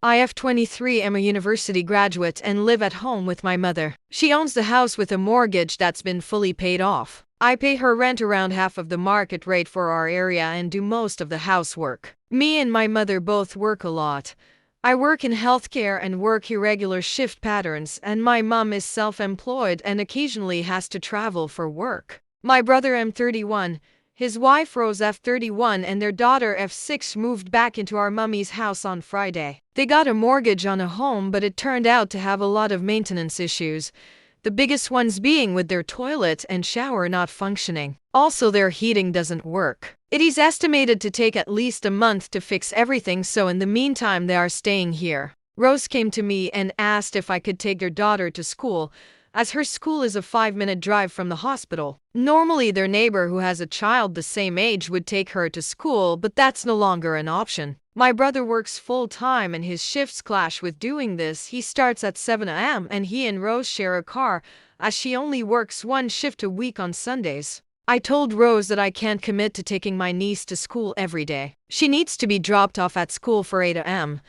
I have 23, am a university graduate and live at home with my mother. She owns the house with a mortgage that's been fully paid off. I pay her rent around half of the market rate for our area and do most of the housework. Me and my mother both work a lot. I work in healthcare and work irregular shift patterns, and my mom is self-employed and occasionally has to travel for work. My brother M31, his wife Rose F31 and their daughter F6 moved back into our mummy's house on Friday. They got a mortgage on a home, but it turned out to have a lot of maintenance issues. The biggest ones being with their toilet and shower not functioning. Also, their heating doesn't work. It is estimated to take at least a month to fix everything, so in the meantime they are staying here. Rose came to me and asked if I could take their daughter to school, as her school is a 5-minute drive from the hospital. Normally their neighbor who has a child the same age would take her to school, but that's no longer an option. My brother works full-time and his shifts clash with doing this. He starts at 7 a.m. and he and Rose share a car, as she only works one shift a week on Sundays. I told Rose that I can't commit to taking my niece to school every day. She needs to be dropped off at school for 8 a.m.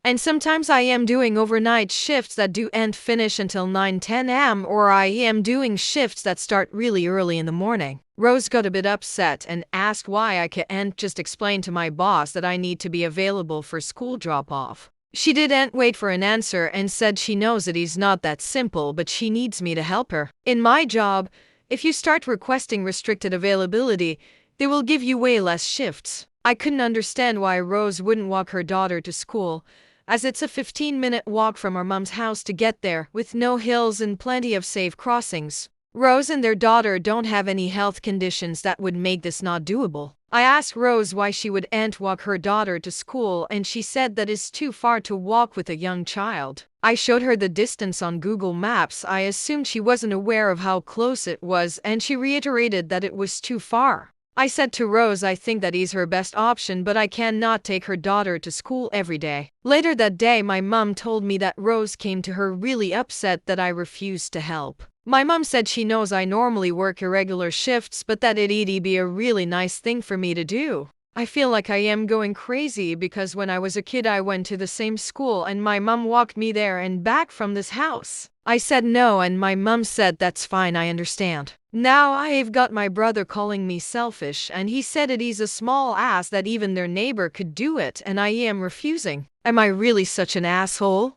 And sometimes I am doing overnight shifts that don't finish until 9-10 a.m. or I am doing shifts that start really early in the morning. Rose got a bit upset and asked why I can't just explain to my boss that I need to be available for school drop-off. She didn't wait for an answer and said she knows it is not that simple, but she needs me to help her. In my job, if you start requesting restricted availability, they will give you way less shifts. I couldn't understand why Rose wouldn't walk her daughter to school, as it's a 15-minute walk from our mom's house to get there, with no hills and plenty of safe crossings. Rose and their daughter don't have any health conditions that would make this not doable. I asked Rose why she wouldn't walk her daughter to school, and she said that it's too far to walk with a young child. I showed her the distance on Google Maps. I assumed she wasn't aware of how close it was, and she reiterated that it was too far. I said to Rose I think that is her best option, but I cannot take her daughter to school every day. Later that day, my mom told me that Rose came to her really upset that I refused to help. My mom said she knows I normally work irregular shifts, but that it'd be a really nice thing for me to do. I feel like I am going crazy because when I was a kid I went to the same school and my mom walked me there and back from this house. I said no and my mom said that's fine, I understand. Now I've got my brother calling me selfish and he said it is a small ass that even their neighbor could do it and I am refusing. Am I really such an asshole?